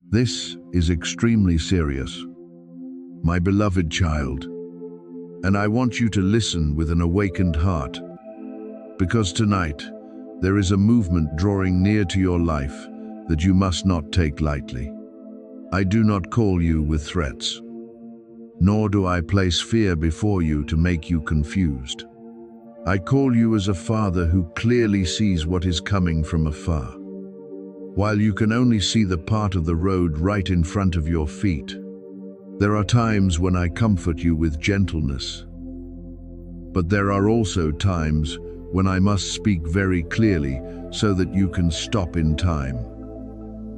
This is extremely serious, my beloved child, and I want you to listen with an awakened heart, because tonight there is a movement drawing near to your life that you must not take lightly. I do not call you with threats, nor do I place fear before you to make you confused. I call you as a father who clearly sees what is coming from afar. While you can only see the part of the road right in front of your feet, there are times when I comfort you with gentleness. But there are also times when I must speak very clearly so that you can stop in time,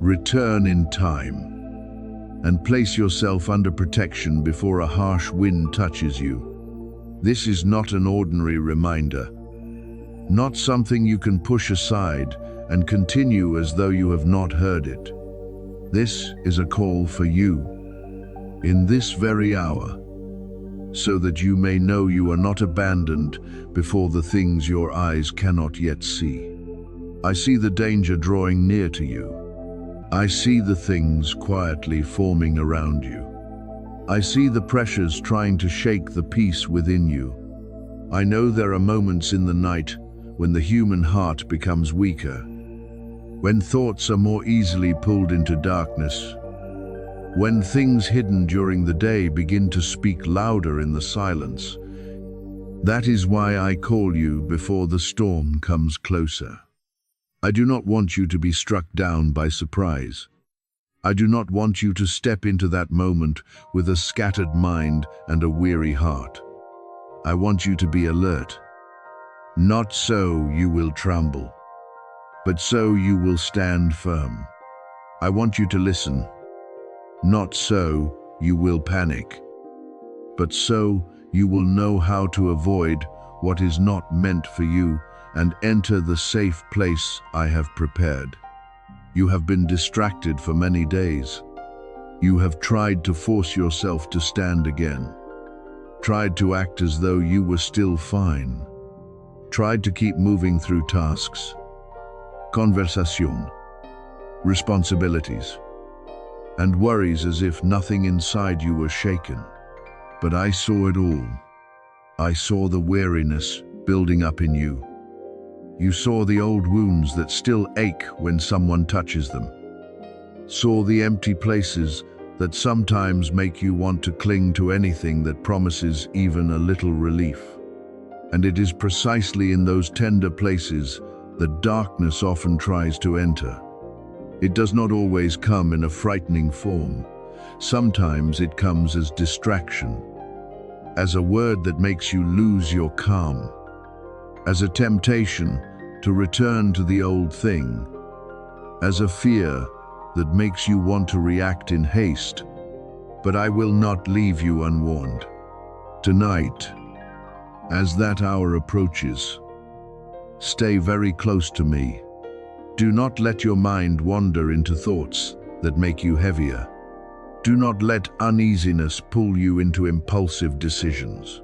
return in time, and place yourself under protection before a harsh wind touches you. This is not an ordinary reminder, not something you can push aside and continue as though you have not heard it. This is a call for you, in this very hour, so that you may know you are not abandoned before the things your eyes cannot yet see. I see the danger drawing near to you. I see the things quietly forming around you. I see the pressures trying to shake the peace within you. I know there are moments in the night when the human heart becomes weaker, when thoughts are more easily pulled into darkness, when things hidden during the day begin to speak louder in the silence. That is why I call you before the storm comes closer. I do not want you to be struck down by surprise. I do not want you to step into that moment with a scattered mind and a weary heart. I want you to be alert. Not so you will tremble, but so you will stand firm. I want you to listen. Not so you will panic, but so you will know how to avoid what is not meant for you and enter the safe place I have prepared. You have been distracted for many days. You have tried to force yourself to stand again, tried to act as though you were still fine, tried to keep moving through tasks, conversation, responsibilities, and worries as if nothing inside you was shaken. But I saw it all. I saw the weariness building up in you. You saw the old wounds that still ache when someone touches them. Saw the empty places that sometimes make you want to cling to anything that promises even a little relief. And it is precisely in those tender places that darkness often tries to enter. It does not always come in a frightening form. Sometimes it comes as distraction, as a word that makes you lose your calm, as a temptation to return to the old thing, as a fear that makes you want to react in haste. But I will not leave you unwarned. Tonight, as that hour approaches, stay very close to me. Do not let your mind wander into thoughts that make you heavier. Do not let uneasiness pull you into impulsive decisions.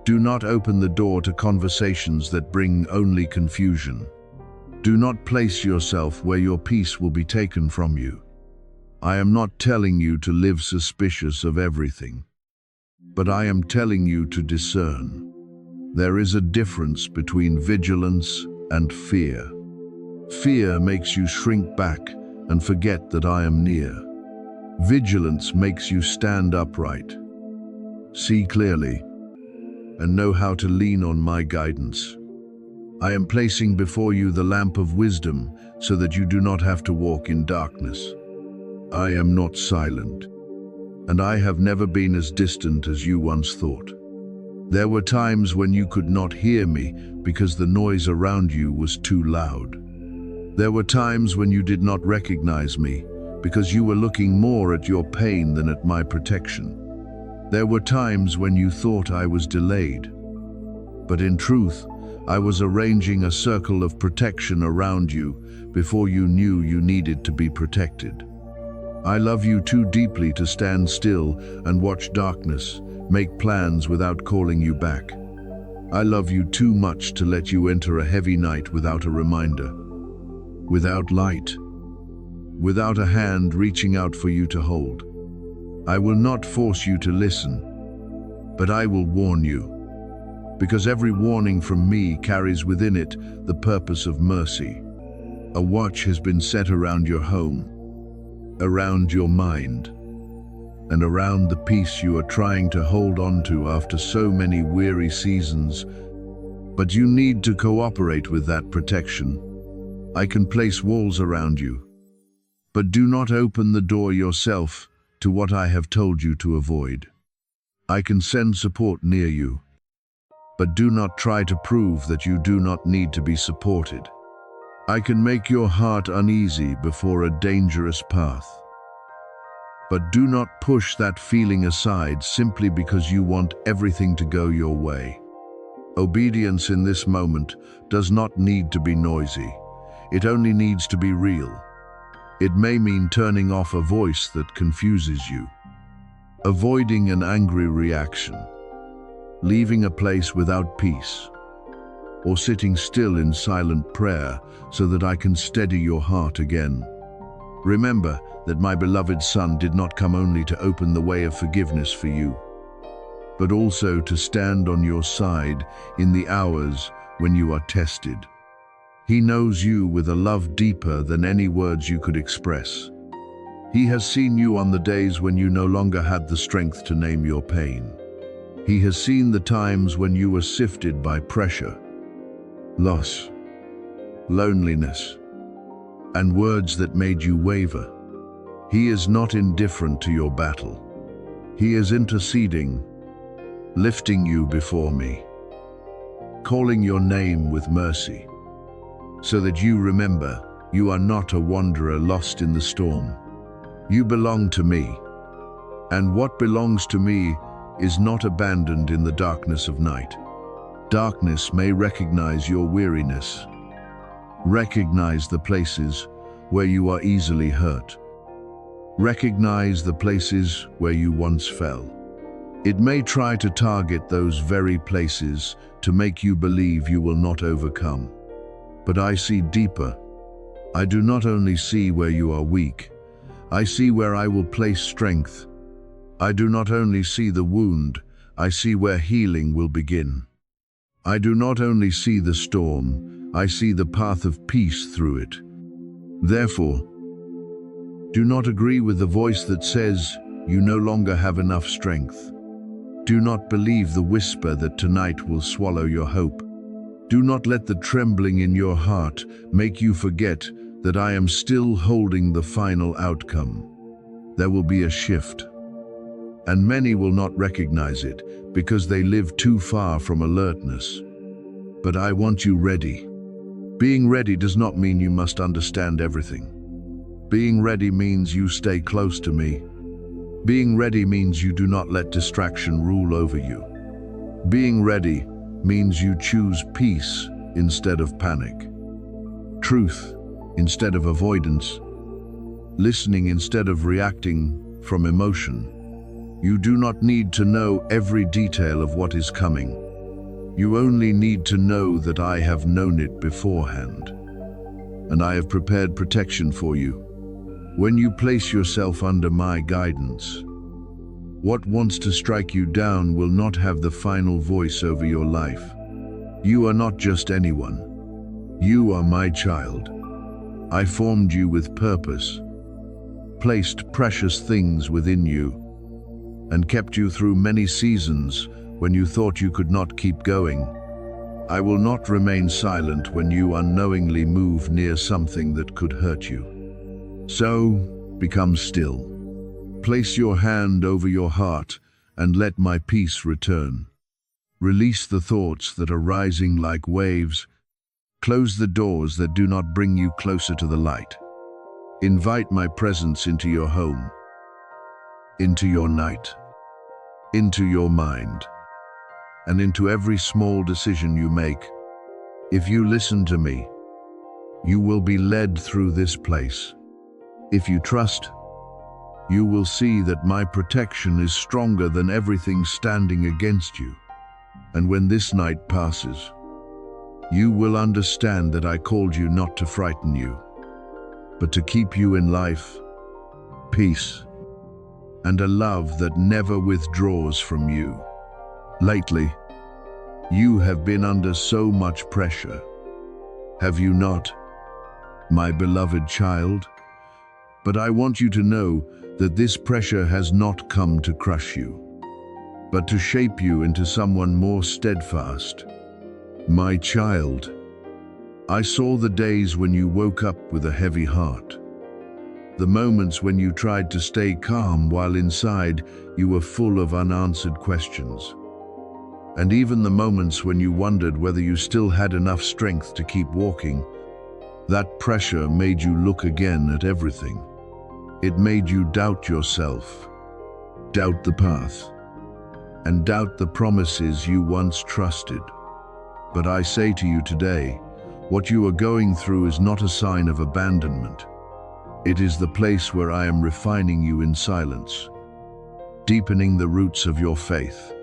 Do not open the door to conversations that bring only confusion. Do not place yourself where your peace will be taken from you. I am not telling you to live suspicious of everything, but I am telling you to discern. There is a difference between vigilance and fear. Fear makes you shrink back and forget that I am near. Vigilance makes you stand upright, see clearly, and know how to lean on my guidance. I am placing before you the lamp of wisdom so that you do not have to walk in darkness. I am not silent, and I have never been as distant as you once thought. There were times when you could not hear me because the noise around you was too loud. There were times when you did not recognize me because you were looking more at your pain than at my protection. There were times when you thought I was delayed, but in truth, I was arranging a circle of protection around you before you knew you needed to be protected. I love you too deeply to stand still and watch darkness, make plans without calling you back. I love you too much to let you enter a heavy night without a reminder, without light, without a hand reaching out for you to hold. I will not force you to listen, but I will warn you, because every warning from me carries within it the purpose of mercy. A watch has been set around your home, around your mind, and around the peace you are trying to hold on to after so many weary seasons. But you need to cooperate with that protection. I can place walls around you, but do not open the door yourself to what I have told you to avoid. I can send support near you, but do not try to prove that you do not need to be supported. I can make your heart uneasy before a dangerous path, but do not push that feeling aside simply because you want everything to go your way. Obedience in this moment does not need to be noisy. It only needs to be real. It may mean turning off a voice that confuses you, avoiding an angry reaction, leaving a place without peace, or sitting still in silent prayer so that I can steady your heart again. Remember that my beloved Son did not come only to open the way of forgiveness for you, but also to stand on your side in the hours when you are tested. He knows you with a love deeper than any words you could express. He has seen you on the days when you no longer had the strength to name your pain. He has seen the times when you were sifted by pressure, loss, loneliness, and words that made you waver. He is not indifferent to your battle. He is interceding, lifting you before me, calling your name with mercy, so that you remember you are not a wanderer lost in the storm. You belong to me, and what belongs to me is not abandoned in the darkness of night. Darkness may recognize your weariness, recognize the places where you are easily hurt, recognize the places where you once fell. It may try to target those very places to make you believe you will not overcome. But I see deeper. I do not only see where you are weak, I see where I will place strength. I do not only see the wound, I see where healing will begin. I do not only see the storm, I see the path of peace through it. Therefore, do not agree with the voice that says you no longer have enough strength. Do not believe the whisper that tonight will swallow your hope. Do not let the trembling in your heart make you forget that I am still holding the final outcome. There will be a shift, and many will not recognize it because they live too far from alertness. But I want you ready. Being ready does not mean you must understand everything. Being ready means you stay close to me. Being ready means you do not let distraction rule over you. Being ready means you choose peace instead of panic, truth instead of avoidance, listening instead of reacting from emotion. You do not need to know every detail of what is coming. You only need to know that I have known it beforehand, and I have prepared protection for you. When you place yourself under my guidance, what wants to strike you down will not have the final voice over your life. You are not just anyone. You are my child. I formed you with purpose, placed precious things within you, and kept you through many seasons when you thought you could not keep going. I will not remain silent when you unknowingly move near something that could hurt you. So, become still. Place your hand over your heart and let my peace return. Release the thoughts that are rising like waves. Close the doors that do not bring you closer to the light. Invite my presence into your home, into your night, into your mind, and into every small decision you make. If you listen to me, you will be led through this place. If you trust, you will see that my protection is stronger than everything standing against you. And when this night passes, you will understand that I called you not to frighten you, but to keep you in life, peace, and a love that never withdraws from you. Lately, you have been under so much pressure. Have you not, my beloved child? But I want you to know that this pressure has not come to crush you, but to shape you into someone more steadfast. My child, I saw the days when you woke up with a heavy heart, the moments when you tried to stay calm while inside you were full of unanswered questions, and even the moments when you wondered whether you still had enough strength to keep walking. That pressure made you look again at everything. It made you doubt yourself, doubt the path, and doubt the promises you once trusted. But I say to you today, what you are going through is not a sign of abandonment. It is the place where I am refining you in silence, deepening the roots of your faith,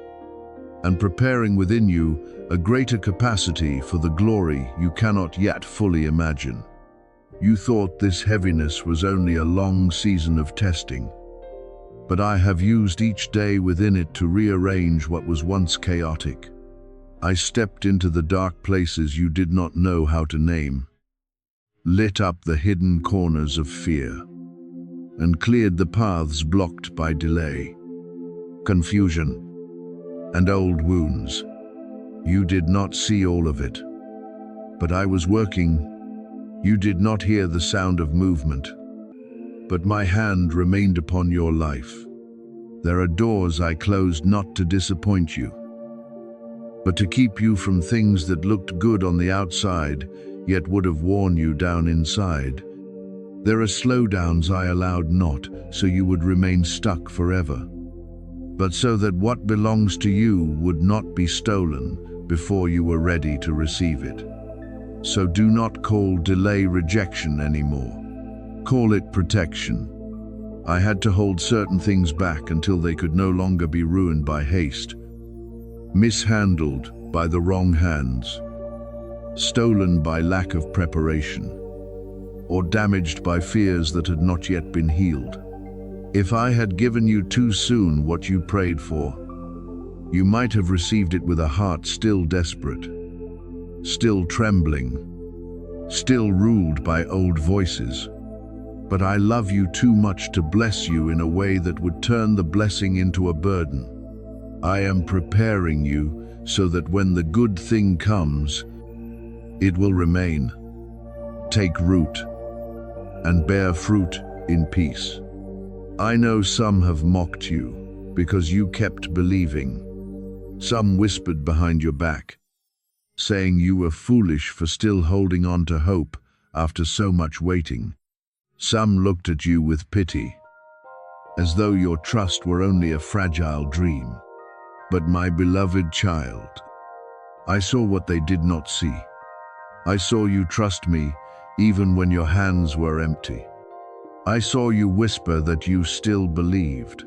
and preparing within you a greater capacity for the glory you cannot yet fully imagine. You thought this heaviness was only a long season of testing, but I have used each day within it to rearrange what was once chaotic. I stepped into the dark places you did not know how to name, lit up the hidden corners of fear, and cleared the paths blocked by delay, confusion, and old wounds. You did not see all of it, but I was working. You did not hear the sound of movement, but my hand remained upon your life. There are doors I closed not to disappoint you, but to keep you from things that looked good on the outside, yet would have worn you down inside. There are slowdowns I allowed not, so you would remain stuck forever, but so that what belongs to you would not be stolen before you were ready to receive it. So do not call delay rejection anymore. Call it protection. I had to hold certain things back until they could no longer be ruined by haste, mishandled by the wrong hands, stolen by lack of preparation, or damaged by fears that had not yet been healed. If I had given you too soon what you prayed for, you might have received it with a heart still desperate, still trembling, still ruled by old voices. But I love you too much to bless you in a way that would turn the blessing into a burden. I am preparing you so that when the good thing comes, it will remain, take root, and bear fruit in peace. I know some have mocked you because you kept believing. Some whispered behind your back, saying you were foolish for still holding on to hope after so much waiting. Some looked at you with pity, as though your trust were only a fragile dream. But my beloved child, I saw what they did not see. I saw you trust me even when your hands were empty. I saw you whisper that you still believed,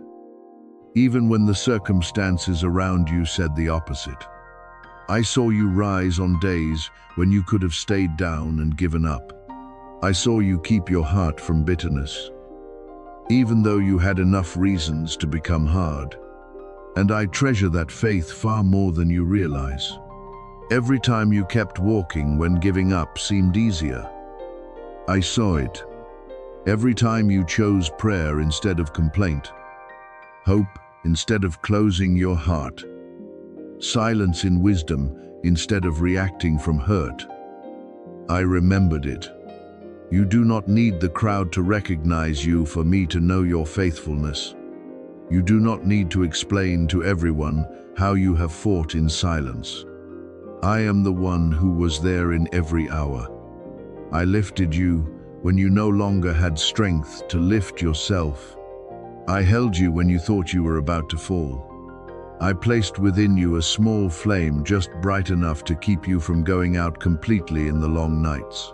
even when the circumstances around you said the opposite. I saw you rise on days when you could have stayed down and given up. I saw you keep your heart from bitterness, even though you had enough reasons to become hard. And I treasure that faith far more than you realize. Every time you kept walking when giving up seemed easier, I saw it. Every time you chose prayer instead of complaint, hope instead of closing your heart, silence in wisdom instead of reacting from hurt, I remembered it. You do not need the crowd to recognize you for me to know your faithfulness. You do not need to explain to everyone how you have fought in silence. I am the one who was there in every hour. I lifted you when you no longer had strength to lift yourself. I held you when you thought you were about to fall. I placed within you a small flame just bright enough to keep you from going out completely in the long nights.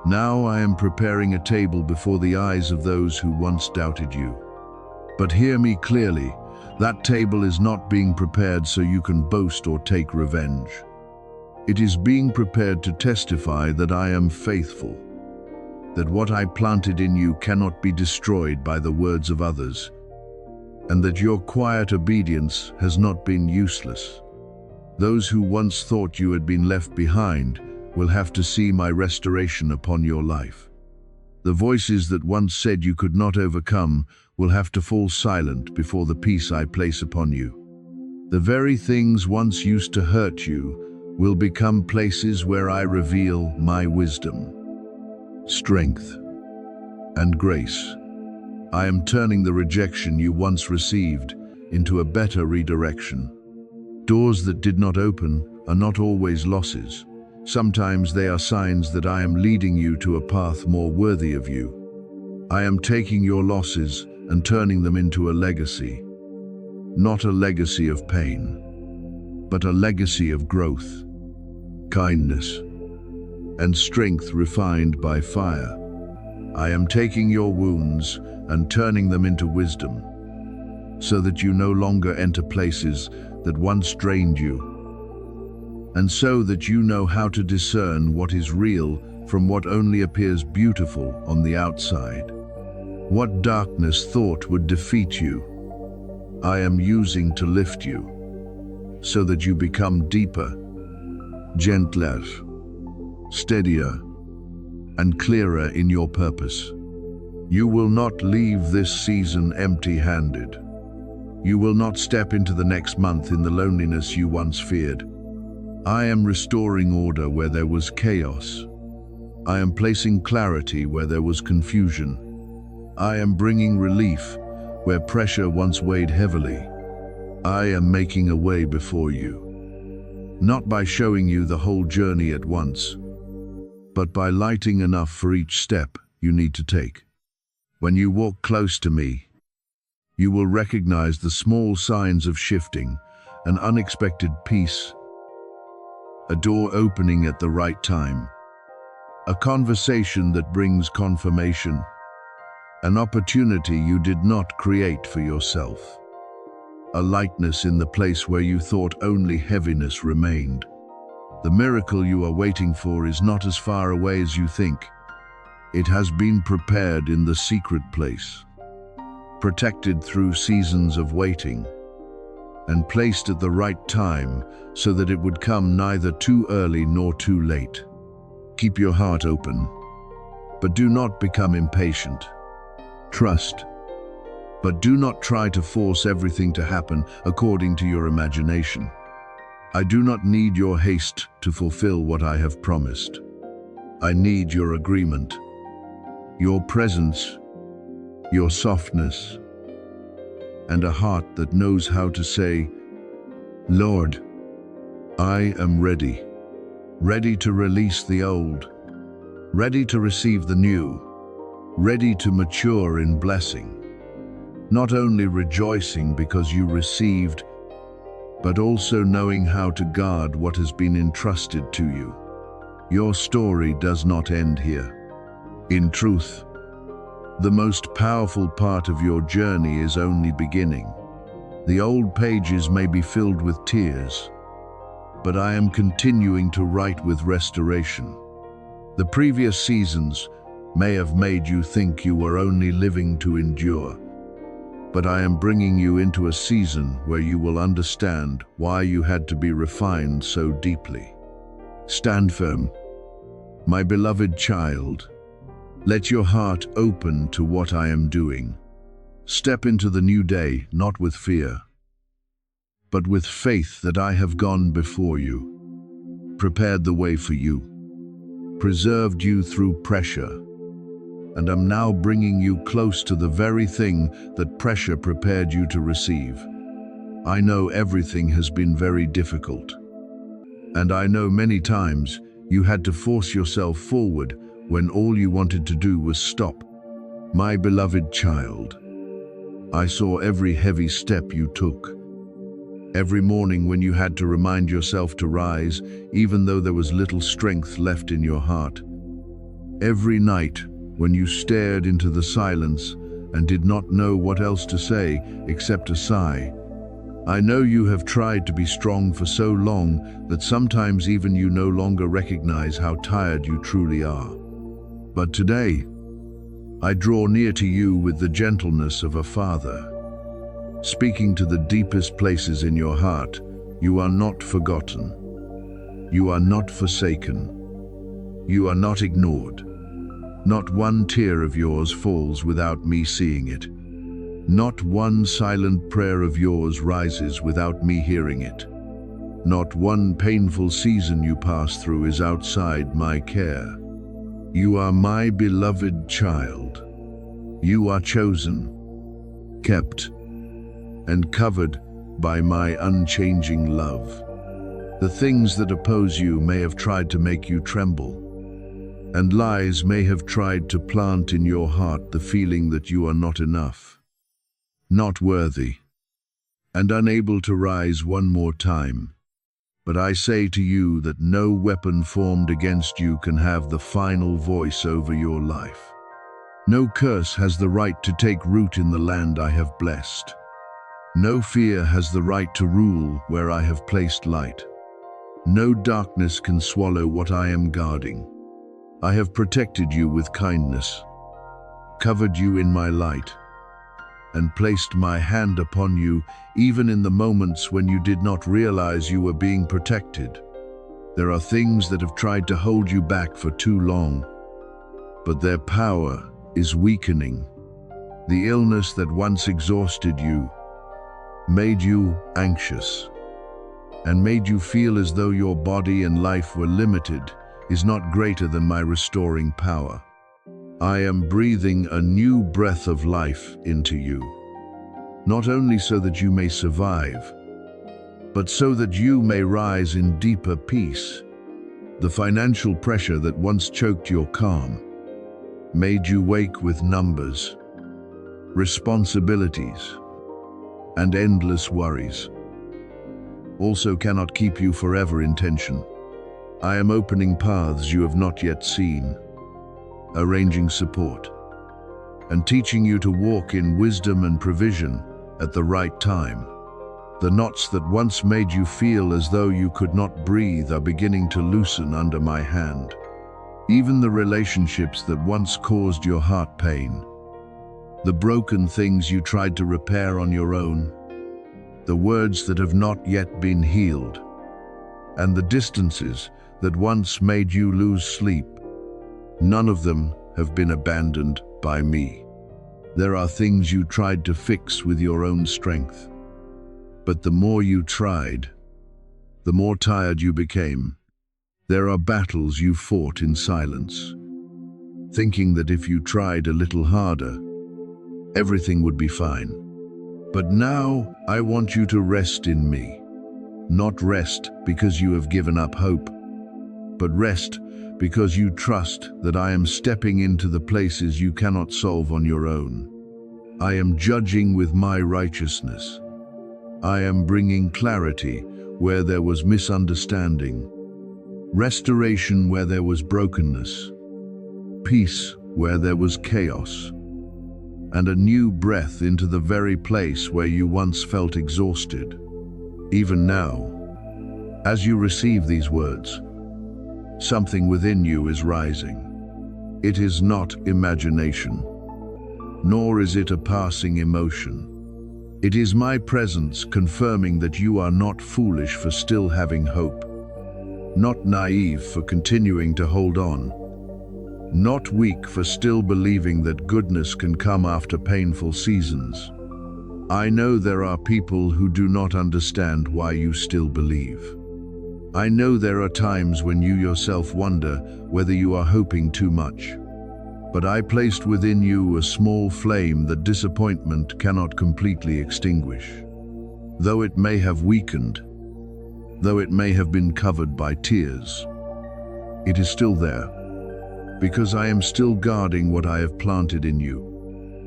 Now I am preparing a table before the eyes of those who once doubted you. But hear me clearly, that table is not being prepared so you can boast or take revenge. It is being prepared to testify that I am faithful. that what I planted in you cannot be destroyed by the words of others, and that your quiet obedience has not been useless. Those who once thought you had been left behind will have to see my restoration upon your life. The voices that once said you could not overcome will have to fall silent before the peace I place upon you. The very things once used to hurt you will become places where I reveal my wisdom, strength, and grace. I am turning the rejection you once received into a better redirection. Doors that did not open are not always losses. Sometimes they are signs that I am leading you to a path more worthy of you. I am taking your losses and turning them into a legacy. Not a legacy of pain, but a legacy of growth, kindness, and strength refined by fire. I am taking your wounds and turning them into wisdom, so that you no longer enter places that once drained you, and so that you know how to discern what is real from what only appears beautiful on the outside. What darkness thought would defeat you, I am using to lift you, so that you become deeper, gentler, steadier, and clearer in your purpose. You will not leave this season empty-handed. You will not step into the next month in the loneliness you once feared. I am restoring order where there was chaos. I am placing clarity where there was confusion. I am bringing relief where pressure once weighed heavily. I am making a way before you, not by showing you the whole journey at once, but by lighting enough for each step you need to take. When you walk close to me, you will recognize the small signs of shifting, an unexpected peace, a door opening at the right time, a conversation that brings confirmation, an opportunity you did not create for yourself, a lightness in the place where you thought only heaviness remained. The miracle you are waiting for is not as far away as you think. It has been prepared in the secret place, protected through seasons of waiting, and placed at the right time so that it would come neither too early nor too late. Keep your heart open, but do not become impatient. Trust, but do not try to force everything to happen according to your imagination. I do not need your haste to fulfill what I have promised. I need your agreement, your presence, your softness, and a heart that knows how to say, Lord, I am ready, ready to release the old, ready to receive the new, ready to mature in blessing, not only rejoicing because you received, but also knowing how to guard what has been entrusted to you. Your story does not end here. In truth, the most powerful part of your journey is only beginning. The old pages may be filled with tears, but I am continuing to write with restoration. The previous seasons may have made you think you were only living to endure, but I am bringing you into a season where you will understand why you had to be refined so deeply. Stand firm, my beloved child. Let your heart open to what I am doing. Step into the new day, not with fear, but with faith that I have gone before you, prepared the way for you, preserved you through pressure, and am now bringing you close to the very thing that pressure prepared you to receive. I know everything has been very difficult, and I know many times you had to force yourself forward when all you wanted to do was stop. My beloved child, I saw every heavy step you took. Every morning when you had to remind yourself to rise, even though there was little strength left in your heart. Every night when you stared into the silence and did not know what else to say except a sigh. I know you have tried to be strong for so long that sometimes even you no longer recognize how tired you truly are. But today, I draw near to you with the gentleness of a father. Speaking to the deepest places in your heart, you are not forgotten. You are not forsaken. You are not ignored. Not one tear of yours falls without me seeing it. Not one silent prayer of yours rises without me hearing it. Not one painful season you pass through is outside my care. You are my beloved child. You are chosen, kept, and covered by my unchanging love. The things that oppose you may have tried to make you tremble, and lies may have tried to plant in your heart the feeling that you are not enough, not worthy, and unable to rise one more time. But I say to you that no weapon formed against you can have the final voice over your life. No curse has the right to take root in the land I have blessed. No fear has the right to rule where I have placed light. No darkness can swallow what I am guarding. I have protected you with kindness, covered you in my light, and placed my hand upon you even in the moments when you did not realize you were being protected. There are things that have tried to hold you back for too long, but their power is weakening. The illness that once exhausted you, made you anxious, and made you feel as though your body and life were limited, is not greater than my restoring power. I am breathing a new breath of life into you, not only so that you may survive, but so that you may rise in deeper peace. The financial pressure that once choked your calm, made you wake with numbers, responsibilities, and endless worries, also cannot keep you forever in tension. I am opening paths you have not yet seen, arranging support, and teaching you to walk in wisdom and provision at the right time. The knots that once made you feel as though you could not breathe are beginning to loosen under my hand. Even the relationships that once caused your heart pain, the broken things you tried to repair on your own, the words that have not yet been healed, and the distances that once made you lose sleep, none of them have been abandoned by me. There are things you tried to fix with your own strength, but the more you tried, the more tired you became. There are battles you fought in silence, thinking that if you tried a little harder, everything would be fine. But now I want you to rest in me. Not rest because you have given up hope, but rest because you trust that I am stepping into the places you cannot solve on your own. I am judging with my righteousness. I am bringing clarity where there was misunderstanding, restoration where there was brokenness, peace where there was chaos, and a new breath into the very place where you once felt exhausted. Even now, as you receive these words, something within you is rising. It is not imagination, nor is it a passing emotion. It is my presence confirming that you are not foolish for still having hope, not naive for continuing to hold on, not weak for still believing that goodness can come after painful seasons. I know there are people who do not understand why you still believe. I know there are times when you yourself wonder whether you are hoping too much. But I placed within you a small flame that disappointment cannot completely extinguish. Though it may have weakened, though it may have been covered by tears, it is still there, because I am still guarding what I have planted in you.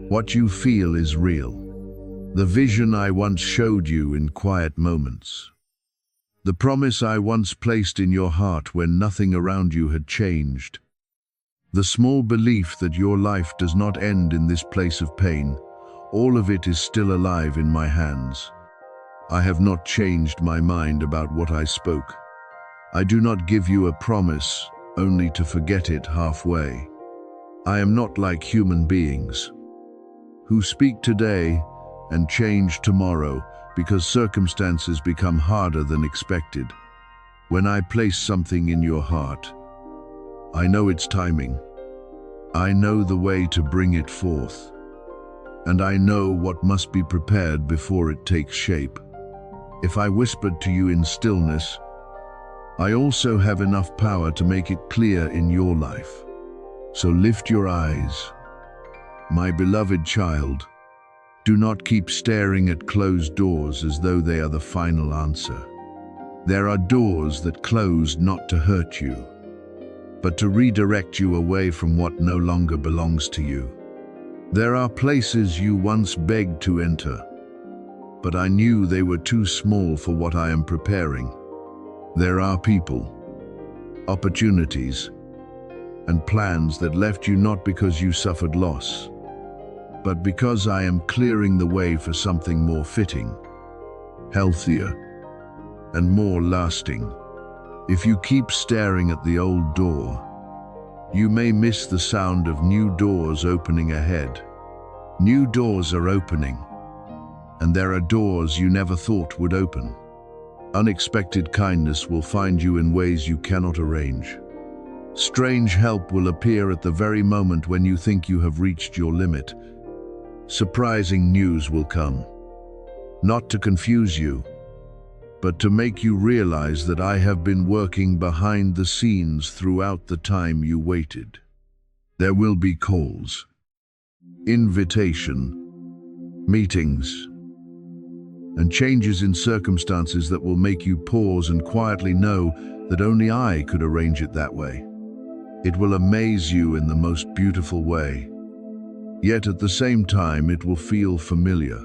What you feel is real. The vision I once showed you in quiet moments. The promise I once placed in your heart when nothing around you had changed. The small belief that your life does not end in this place of pain, all of it is still alive in my hands. I have not changed my mind about what I spoke. I do not give you a promise only to forget it halfway. I am not like human beings who speak today and change tomorrow because circumstances become harder than expected. When I place something in your heart, I know its timing. I know the way to bring it forth. And I know what must be prepared before it takes shape. If I whispered to you in stillness, I also have enough power to make it clear in your life. So lift your eyes, my beloved child. Do not keep staring at closed doors as though they are the final answer. There are doors that close not to hurt you, but to redirect you away from what no longer belongs to you. There are places you once begged to enter, but I knew they were too small for what I am preparing. There are people, opportunities, and plans that left you not because you suffered loss, but because I am clearing the way for something more fitting, healthier, and more lasting. If you keep staring at the old door, you may miss the sound of new doors opening ahead. New doors are opening, and there are doors you never thought would open. Unexpected kindness will find you in ways you cannot arrange. Strange help will appear at the very moment when you think you have reached your limit. Surprising news will come, not to confuse you, but to make you realize that I have been working behind the scenes throughout the time you waited. There will be calls, invitation, meetings, and changes in circumstances that will make you pause and quietly know that only I could arrange it that way. It will amaze you in the most beautiful way. Yet at the same time, it will feel familiar,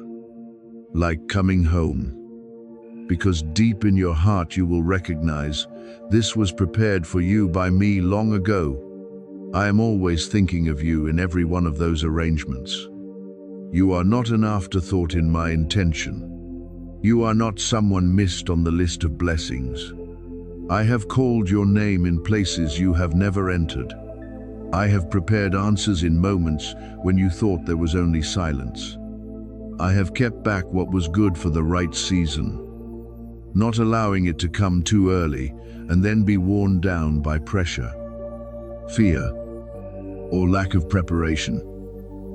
like coming home. Because deep in your heart you will recognize this was prepared for you by me long ago. I am always thinking of you in every one of those arrangements. You are not an afterthought in my intention. You are not someone missed on the list of blessings. I have called your name in places you have never entered. I have prepared answers in moments when you thought there was only silence. I have kept back what was good for the right season, not allowing it to come too early and then be worn down by pressure, fear, or lack of preparation.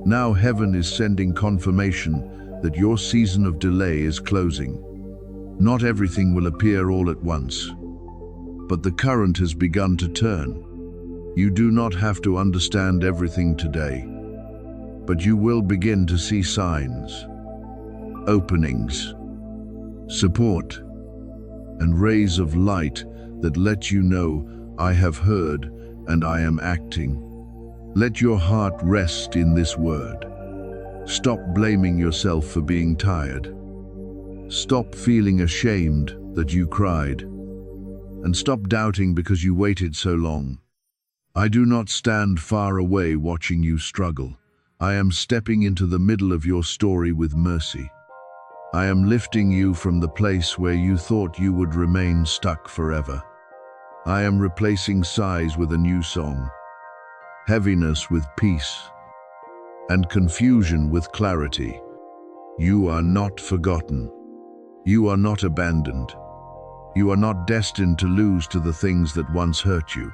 Now heaven is sending confirmation that your season of delay is closing. Not everything will appear all at once, but the current has begun to turn. You do not have to understand everything today, but you will begin to see signs, openings, support, and rays of light that let you know I have heard and I am acting. Let your heart rest in this word. Stop blaming yourself for being tired. Stop feeling ashamed that you cried, and stop doubting because you waited so long. I do not stand far away watching you struggle. I am stepping into the middle of your story with mercy. I am lifting you from the place where you thought you would remain stuck forever. I am replacing sighs with a new song, heaviness with peace, and confusion with clarity. You are not forgotten. You are not abandoned. You are not destined to lose to the things that once hurt you.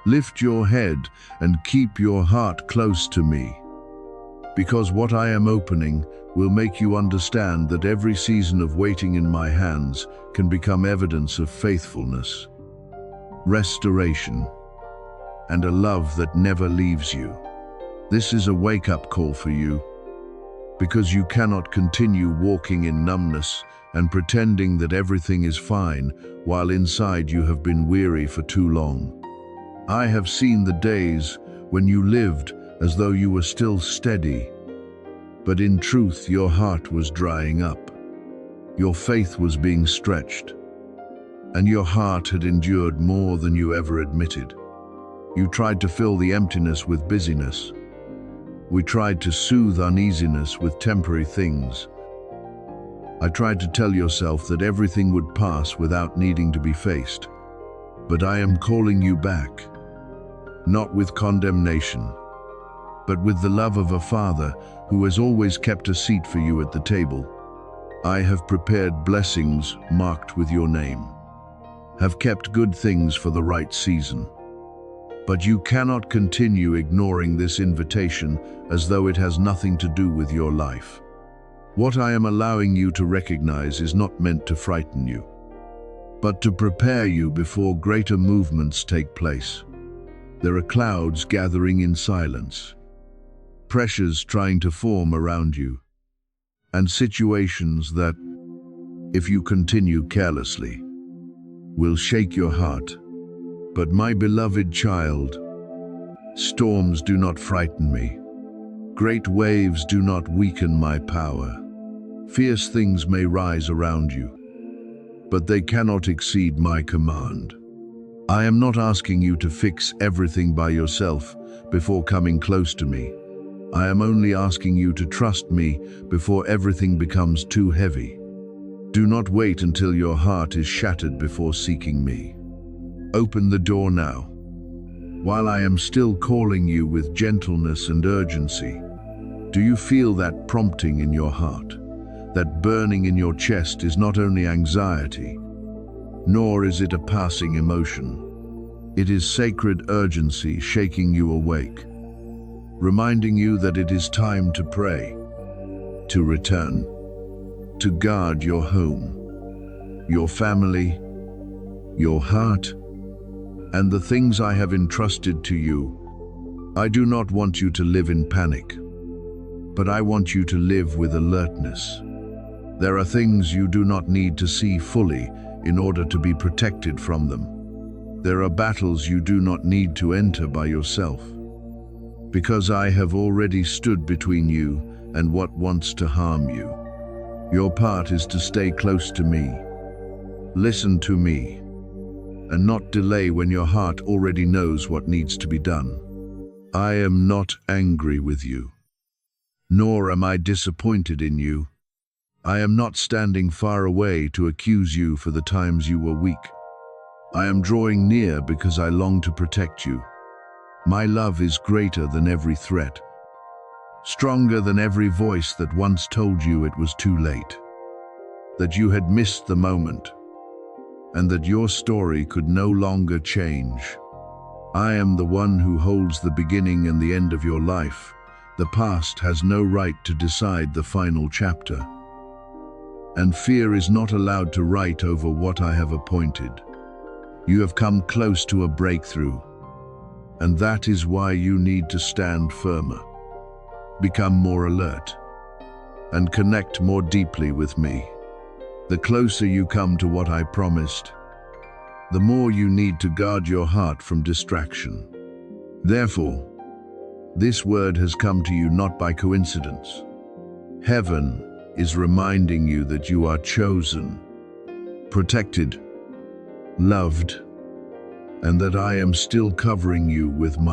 Lift your head and keep your heart close to me, because what I am opening will make you understand that every season of waiting in my hands can become evidence of faithfulness, restoration, and a love that never leaves you. This is a wake-up call for you, because you cannot continue walking in numbness and pretending that everything is fine while inside you have been weary for too long. I have seen the days when you lived as though you were still steady, but in truth your heart was drying up. Your faith was being stretched, and your heart had endured more than you ever admitted. You tried to fill the emptiness with busyness. We tried to soothe uneasiness with temporary things. I tried to tell yourself that everything would pass without needing to be faced. But I am calling you back, not with condemnation, but with the love of a father who has always kept a seat for you at the table. I have prepared blessings marked with your name, have kept good things for the right season. But you cannot continue ignoring this invitation as though it has nothing to do with your life. What I am allowing you to recognize is not meant to frighten you, but to prepare you before greater movements take place. There are clouds gathering in silence, pressures trying to form around you, and situations that, if you continue carelessly, will shake your heart. But my beloved child, storms do not frighten me. Great waves do not weaken my power. Fierce things may rise around you, but they cannot exceed my command. I am not asking you to fix everything by yourself before coming close to me. I am only asking you to trust me before everything becomes too heavy. Do not wait until your heart is shattered before seeking me. Open the door now, while I am still calling you with gentleness and urgency. Do you feel that prompting in your heart? That burning in your chest is not only anxiety, nor is it a passing emotion. It is sacred urgency shaking you awake, reminding you that it is time to pray, to return, to guard your home, your family, your heart, and the things I have entrusted to you. I do not want you to live in panic, but I want you to live with alertness. There are things you do not need to see fully in order to be protected from them. There are battles you do not need to enter by yourself, because I have already stood between you and what wants to harm you. Your part is to stay close to me, listen to me, and not delay when your heart already knows what needs to be done. I am not angry with you, nor am I disappointed in you. I am not standing far away to accuse you for the times you were weak. I am drawing near because I long to protect you. My love is greater than every threat, stronger than every voice that once told you it was too late, that you had missed the moment, and that your story could no longer change. I am the one who holds the beginning and the end of your life. The past has no right to decide the final chapter, and fear is not allowed to write over what I have appointed. You have come close to a breakthrough, and that is why you need to stand firmer, become more alert, and connect more deeply with me. The closer you come to what I promised, the more you need to guard your heart from distraction. Therefore, this word has come to you not by coincidence. Heaven is reminding you that you are chosen, protected, loved, and that I am still covering you with my